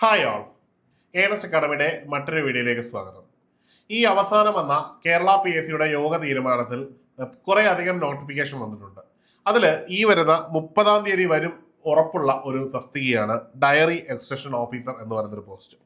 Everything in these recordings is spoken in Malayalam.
ഹായ് ഓൾ, ഏണസ്റ്റ് അക്കാഡമിയുടെ മറ്റൊരു വീഡിയോയിലേക്ക് സ്വാഗതം. ഈ അവസാനം വന്ന കേരള PSCയുടെ യോഗ തീരുമാനത്തിൽ കുറെ അധികം നോട്ടിഫിക്കേഷൻ വന്നിട്ടുണ്ട്. അതിൽ ഈ വരുന്ന 30-ാം തീയതി വരും ഉറപ്പുള്ള ഒരു തസ്തികയാണ് ഡയറി എക്സ്റ്റൻഷൻ ഓഫീസർ എന്ന് പറയുന്നൊരു പോസ്റ്റ്.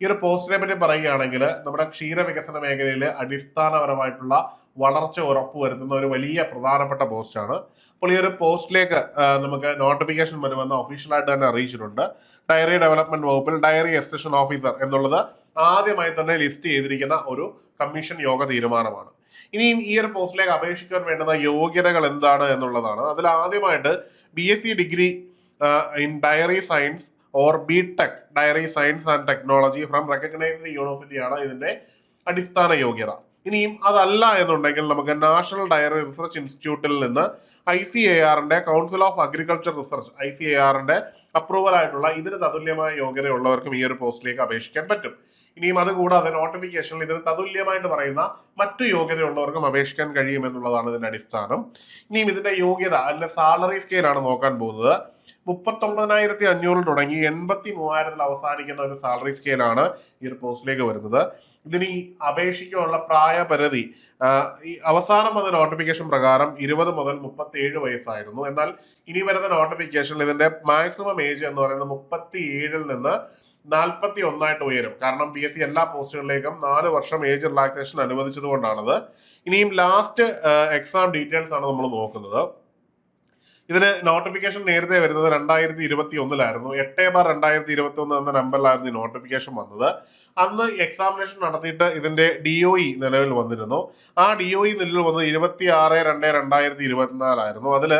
ഈ ഒരു പോസ്റ്റിനെ പറ്റി പറയുകയാണെങ്കിൽ നമ്മുടെ ക്ഷീരവികസന മേഖലയിൽ അടിസ്ഥാനപരമായിട്ടുള്ള വളർച്ച ഉറപ്പുവരുത്തുന്ന ഒരു വലിയ പ്രധാനപ്പെട്ട പോസ്റ്റാണ്. അപ്പോൾ ഈ ഒരു പോസ്റ്റിലേക്ക് നമുക്ക് നോട്ടിഫിക്കേഷൻ വരുമെന്ന് ഒഫീഷ്യലായിട്ട് തന്നെ അറിയിച്ചിട്ടുണ്ട്. ഡയറി ഡെവലപ്മെന്റ് വകുപ്പിൽ ഡയറി എക്സ്റ്റൻഷൻ ഓഫീസർ എന്നുള്ളത് ആദ്യമായി തന്നെ ലിസ്റ്റ് ചെയ്തിരിക്കുന്ന ഒരു കമ്മീഷൻ യോഗ തീരുമാനമാണ്. ഇനിയും ഈ ഒരു പോസ്റ്റിലേക്ക് അപേക്ഷിക്കാൻ വേണ്ടുന്ന യോഗ്യതകൾ എന്താണ് എന്നുള്ളതാണ്. അതിൽ ആദ്യമായിട്ട് BSc degree in dairy science or BTech dairy science and technology from recognised യൂണിവേഴ്സിറ്റിയാണ് ഇതിന്റെ അടിസ്ഥാന യോഗ്യത. ഇനിയും അതല്ല എന്നുണ്ടെങ്കിൽ നമുക്ക് നാഷണൽ ഡയറി റിസർച്ച് ഇൻസ്റ്റിറ്റ്യൂട്ടിൽ നിന്ന് ICARന്റെ കൗൺസിൽ ഓഫ് അഗ്രികൾച്ചർ റിസർച്ച് ICARന്റെ അപ്രൂവൽ ആയിട്ടുള്ള ഇതിന് തതുല്യമായ യോഗ്യതയുള്ളവർക്കും ഈ ഒരു പോസ്റ്റിലേക്ക് അപേക്ഷിക്കാൻ പറ്റും. ഇനിയും അതുകൂടാതെ നോട്ടിഫിക്കേഷനിൽ ഇതിന് തതുല്യമായിട്ട് പറയുന്ന മറ്റു യോഗ്യതയുള്ളവർക്കും അപേക്ഷിക്കാൻ കഴിയുമെന്നുള്ളതാണ് ഇതിന്റെ അടിസ്ഥാനം. ഇനിയും ഇതിന്റെ യോഗ്യത അല്ലെ സാലറി സ്കെയിലാണ് നോക്കാൻ പോകുന്നത്. 39,500 തുടങ്ങി 83,000 അവസാനിക്കുന്ന ഒരു സാലറി സ്കെയിലാണ് ഈ ഒരു പോസ്റ്റിലേക്ക് വരുന്നത്. ഇതിന് ഈ അപേക്ഷിക്കാനുള്ള പ്രായപരിധി ഈ അവസാനം വന്ന നോട്ടിഫിക്കേഷൻ പ്രകാരം 20 മുതൽ 37 വയസ്സായിരുന്നു. എന്നാൽ ഇനി വരുന്ന നോട്ടിഫിക്കേഷനിൽ ഇതിന്റെ മാക്സിമം ഏജ് എന്ന് പറയുന്നത് 37-ൽ നിന്ന് 41 ഉയരും. കാരണം PSC എല്ലാ പോസ്റ്റുകളിലേക്കും 4 വർഷം ഏജ് റിലാക്സേഷൻ അനുവദിച്ചത് കൊണ്ടാണത്. ഇനിയും ലാസ്റ്റ് എക്സാം ഡീറ്റെയിൽസ് ആണ് നമ്മൾ നോക്കുന്നത്. ഇതിന് നോട്ടിഫിക്കേഷൻ നേരത്തെ വരുന്നത് 2021-ലായിരുന്നു. 8/2021 എന്ന നമ്പറിലായിരുന്നു ഈ നോട്ടിഫിക്കേഷൻ വന്നത്. അന്ന് എക്സാമിനേഷൻ നടത്തിയിട്ട് ഇതിന്റെ DOE നിലവിൽ വന്നിരുന്നു. ആ DOE നിലവിൽ വന്നത് 26/2/2024 ആയിരുന്നു. അതിൽ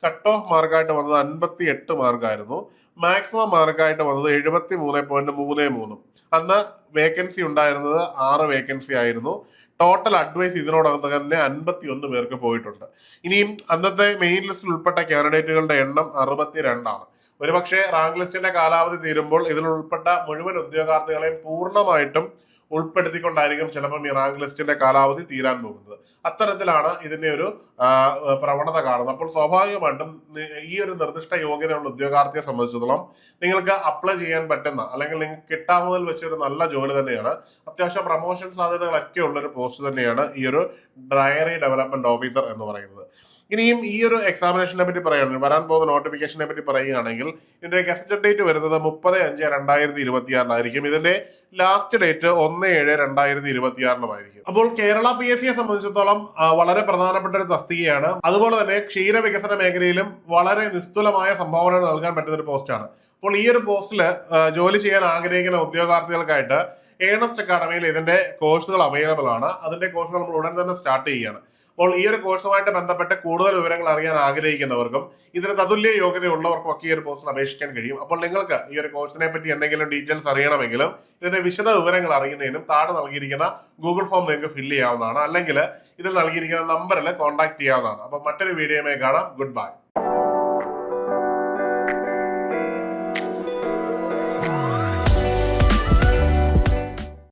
കട്ട് ഓഫ് മാർക്കായിട്ട് വന്നത് 58 മാർക്കായിരുന്നു. മാക്സിമം മാർക്കായിട്ട് വന്നത് 73.33. അന്ന് വേക്കൻസി ഉണ്ടായിരുന്നത് 6 വേക്കൻസി ആയിരുന്നു. ടോട്ടൽ അഡ്വൈസ് ഇതിനോടകം തന്നെ 51 പേർക്ക് പോയിട്ടുണ്ട്. ഇനിയും അന്നത്തെ മെയിൻ ലിസ്റ്റിൽ ഉൾപ്പെട്ട കാൻഡിഡേറ്റുകളുടെ എണ്ണം 62 ആണ്. ഒരുപക്ഷെ റാങ്ക് ലിസ്റ്റിന്റെ കാലാവധി തീരുമ്പോൾ ഇതിൽ ഉൾപ്പെട്ട മുഴുവൻ ഉദ്യോഗാർത്ഥികളെയും പൂർണ്ണമായിട്ടും ഉൾപ്പെടുത്തിക്കൊണ്ടായിരിക്കും ചിലപ്പം ഈ റാങ്ക് ലിസ്റ്റിന്റെ കാലാവധി തീരാൻ പോകുന്നത്. അത്തരത്തിലാണ് ഇതിന്റെ ഒരു പ്രവണത കാണുന്നത്. അപ്പോൾ സ്വാഭാവികമായിട്ടും ഈ ഒരു നിർദ്ദിഷ്ട യോഗ്യതയുള്ള ഉദ്യോഗാർത്ഥിയെ സംബന്ധിച്ചിടത്തോളം നിങ്ങൾക്ക് അപ്ലൈ ചെയ്യാൻ പറ്റുന്ന അല്ലെങ്കിൽ നിങ്ങൾക്ക് കിട്ടാവുന്നതിൽ വെച്ച് ഒരു നല്ല ജോലി തന്നെയാണ്. അത്യാവശ്യം പ്രൊമോഷൻ സാധ്യതകളൊക്കെ ഉള്ള ഒരു പോസ്റ്റ് തന്നെയാണ് ഈ ഒരു ഡയറി ഡെവലപ്മെന്റ് ഓഫീസർ എന്ന് പറയുന്നത്. ഇനിയും ഈ ഒരു എക്സാമിനേഷനെ പറ്റി പറയുകയാണെങ്കിൽ വരാൻ പോകുന്ന നോട്ടിഫിക്കേഷനെ പറ്റി പറയുകയാണെങ്കിൽ ഇതിന്റെ ഗസറ്റഡ് ഡേറ്റ് വരുന്നത് 30/5/2026 ഇതിന്റെ ലാസ്റ്റ് ഡേറ്റ് 1/7/2026 അപ്പോൾ കേരള PSCയെ സംബന്ധിച്ചിടത്തോളം വളരെ പ്രധാനപ്പെട്ട ഒരു തസ്തികയാണ്. അതുപോലെ തന്നെ ക്ഷീരവികസന മേഖലയിലും വളരെ നിസ്തുലമായ സംഭാവന നൽകാൻ പറ്റുന്ന ഒരു പോസ്റ്റാണ്. അപ്പോൾ ഈ ഒരു പോസ്റ്റിൽ ജോലി ചെയ്യാൻ ആഗ്രഹിക്കുന്ന ഉദ്യോഗാർത്ഥികൾക്കായിട്ട് ഏണസ്റ്റ് അക്കാഡമിയിൽ ഇതിന്റെ കോഴ്സുകൾ അവൈലബിൾ ആണ്. അതിന്റെ കോഴ്സുകൾ നമ്മൾ ഉടൻ തന്നെ സ്റ്റാർട്ട് ചെയ്യുകയാണ്. അപ്പോൾ ഈ ഒരു കോഴ്സുമായിട്ട് ബന്ധപ്പെട്ട് കൂടുതൽ വിവരങ്ങൾ അറിയാൻ ആഗ്രഹിക്കുന്നവർക്കും ഇതിന് തതുല്യ യോഗ്യതയുള്ളവർക്കും ഒക്കെ ഈ ഒരു പോസ്റ്റിൽ അപേക്ഷിക്കാൻ കഴിയും. അപ്പോൾ നിങ്ങൾക്ക് ഈ ഒരു കോഴ്സിനെ പറ്റി എന്തെങ്കിലും ഡീറ്റെയിൽസ് അറിയണമെങ്കിലും ഇതിന്റെ വിശദ വിവരങ്ങൾ അറിയുന്നതിനും താഴെ നൽകിയിരിക്കുന്ന ഗൂഗിൾ ഫോം നിങ്ങൾക്ക് ഫില്ല് ചെയ്യാവുന്നതാണ്. അല്ലെങ്കിൽ ഇതിൽ നൽകിയിരിക്കുന്ന നമ്പറിൽ കോൺടാക്ട് ചെയ്യാവുന്നതാണ്. അപ്പോൾ മറ്റൊരു വീഡിയോയുമായി കാണാം. Good bye.